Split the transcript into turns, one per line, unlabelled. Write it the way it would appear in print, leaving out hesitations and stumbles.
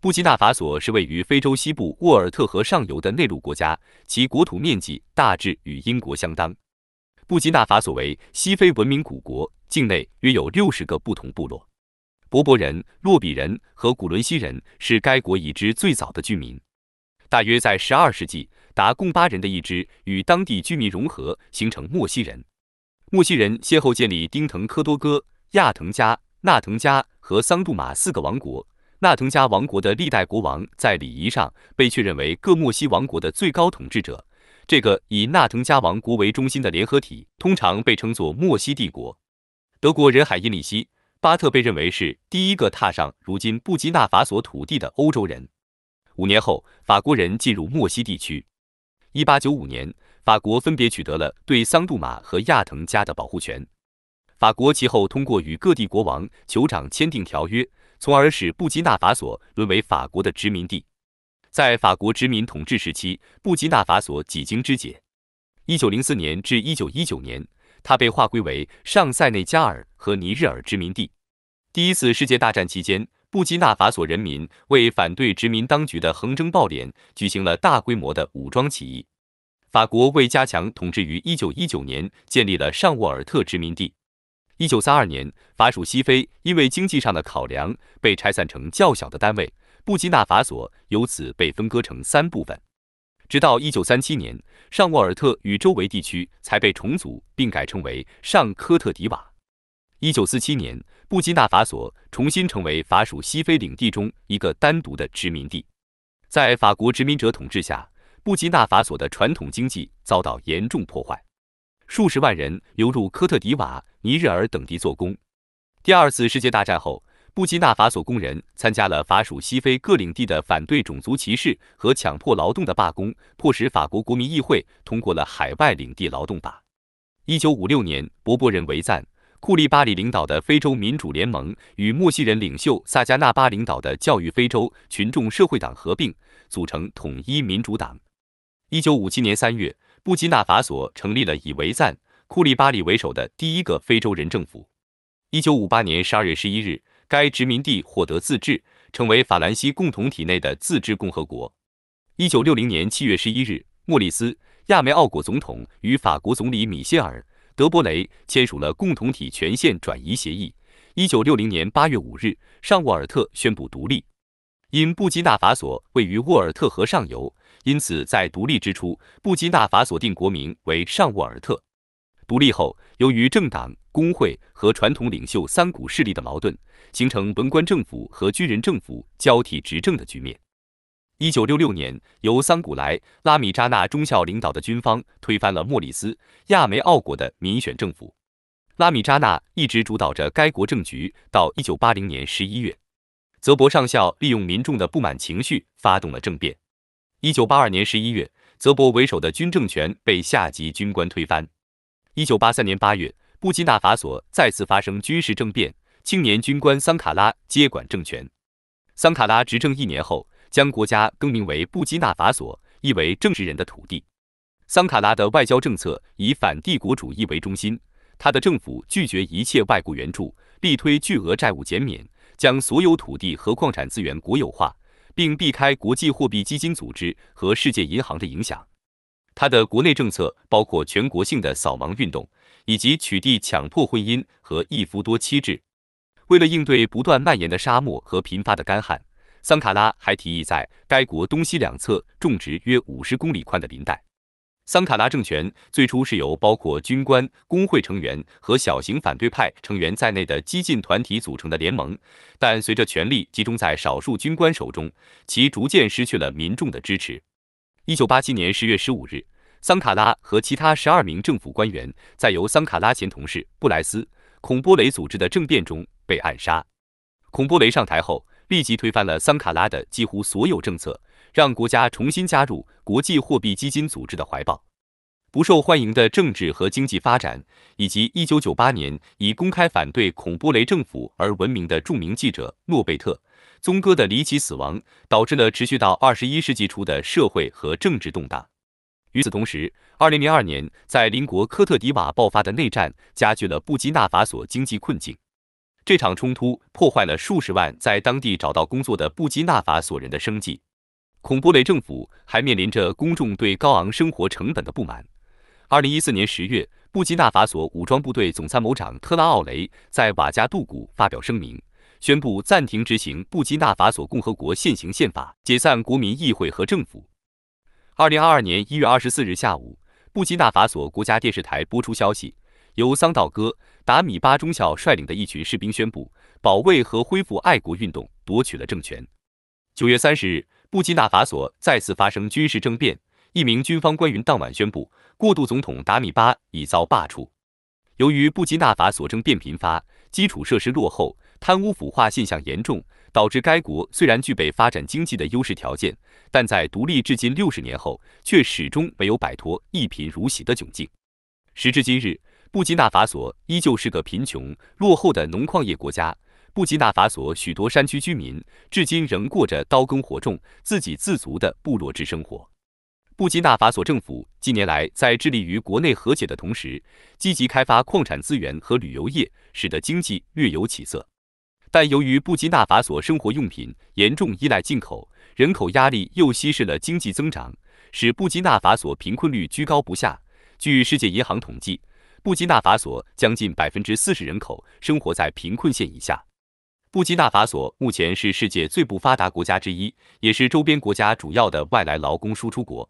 布基纳法索是位于非洲西部沃尔特河上游的内陆国家，其国土面积大致与英国相当。布基纳法索为西非文明古国，境内约有60个不同部落。柏柏人、洛比人和古伦西人是该国已知最早的居民。大约在12世纪，达贡巴人的一支与当地居民融合，形成莫西人。莫西人先后建立丁腾科多哥、亚腾加、纳腾加和桑杜马4个王国。纳腾加王国的历代国王在礼仪上被确认为各莫西王国的最高统治者。这个以纳腾加王国为中心的联合体，通常被称作莫西帝国。德国人海因里希·巴特被认为是第一个踏上如今布基纳法索土地的欧洲人。5年后，法国人进入莫西地区。1895年，法国分别取得了对桑杜马和亚腾加的保护权。法国其后通过与各地国王、酋长签订条约，从而使布基纳法索沦为法国的殖民地。在法国殖民统治时期，布基纳法索几经肢解。1904年至1919年，它被划归为上塞内加尔和尼日尔殖民地。第一次世界大战期间，布基纳法索人民为反对殖民当局的横征暴敛，举行了大规模的武装起义。法国为加强统治，于1919年建立了上沃尔特殖民地。1932年，法属西非因为经济上的考量，被拆散成较小的单位。布基纳法索由此被分割成3部分，直到1937年，上沃尔特与周围地区才被重组并改称为上科特迪瓦。1947年，布基纳法索重新成为法属西非领地中一个单独的殖民地。在法国殖民者统治下，布基纳法索的传统经济遭到严重破坏，数十万人流入科特迪瓦、尼日尔等地做工。第2次世界大战后，布基纳法索工人参加了法属西非各领地的反对种族歧视和强迫劳动的罢工，迫使法国国民议会通过了海外领地劳动法。1956年，柏柏人维赞、库利巴里领导的非洲民主联盟与墨西人领袖萨加纳巴领导的教育非洲群众社会党合并，组成统一民主党。1957年3月，布基纳法索成立了以维赞、库利巴里为首的第一个非洲人政府。1958年12月11日，该殖民地获得自治，成为法兰西共同体内的自治共和国。1960年7月11日，莫里斯·亚梅奥果总统与法国总理米歇尔·德伯雷签署了共同体权限转移协议。1960年8月5日，上沃尔特宣布独立。因布基纳法索位于沃尔特河上游，因此在独立之初，布基纳法索定国名为上沃尔特。独立后，由于政党、工会和传统领袖3股势力的矛盾，形成文官政府和军人政府交替执政的局面。1966年，由桑古莱·拉米扎纳中校领导的军方推翻了莫里斯·亚梅奥果的民选政府。拉米扎纳一直主导着该国政局到1980年11月。泽博上校利用民众的不满情绪发动了政变。1982年11月，泽博为首的军政权被下级军官推翻。1983年8月，布基纳法索再次发生军事政变，青年军官桑卡拉接管政权。桑卡拉执政1年后，将国家更名为布基纳法索，意为正直人的土地。桑卡拉的外交政策以反帝国主义为中心，他的政府拒绝一切外国援助，力推巨额债务减免，将所有土地和矿产资源国有化，并避开国际货币基金组织和世界银行的影响。他的国内政策包括全国性的扫盲运动，以及取缔强迫婚姻和一夫多妻制。为了应对不断蔓延的沙漠和频发的干旱，桑卡拉还提议在该国东西两侧种植约50公里宽的林带。桑卡拉政权最初是由包括军官、工会成员和小型反对派成员在内的激进团体组成的联盟，但随着权力集中在少数军官手中，其逐渐失去了民众的支持。1987年10月15日，桑卡拉和其他12名政府官员在由桑卡拉前同事布莱斯·孔波雷组织的政变中被暗杀。孔波雷上台后，立即推翻了桑卡拉的几乎所有政策，让国家重新加入国际货币基金组织的怀抱。不受欢迎的政治和经济发展，以及1998年以公开反对孔波雷政府而闻名的著名记者诺贝特·宗哥的离奇死亡，导致了持续到21世纪初的社会和政治动荡。与此同时，2002年在邻国科特迪瓦爆发的内战加剧了布基纳法索经济困境。这场冲突破坏了数十万在当地找到工作的布基纳法索人的生计。孔波雷政府还面临着公众对高昂生活成本的不满。2014年10月，布基纳法索武装部队总参谋长特拉奥雷在瓦加杜古发表声明，宣布暂停执行布基纳法索共和国现行宪法，解散国民议会和政府。2022年1月24日下午，布基纳法索国家电视台播出消息，由桑道戈·达米巴中校率领的一群士兵宣布，保卫和恢复爱国运动夺取了政权。9月30日，布基纳法索再次发生军事政变，一名军方官员当晚宣布，过渡总统达米巴已遭罢黜。由于布基纳法索政变频发，基础设施落后，贪污腐化现象严重，导致该国虽然具备发展经济的优势条件，但在独立至今60年后，却始终没有摆脱一贫如洗的窘境。时至今日，布基纳法索依旧是个贫穷落后的农矿业国家。布基纳法索许多山区居民至今仍过着刀耕火种、自给自足的部落制生活。布基纳法索政府近年来在致力于国内和解的同时，积极开发矿产资源和旅游业，使得经济略有起色。但由于布基纳法索生活用品严重依赖进口，人口压力又稀释了经济增长，使布基纳法索贫困率居高不下。据世界银行统计，布基纳法索将近40%人口生活在贫困线以下。布基纳法索目前是世界最不发达国家之一，也是周边国家主要的外来劳工输出国。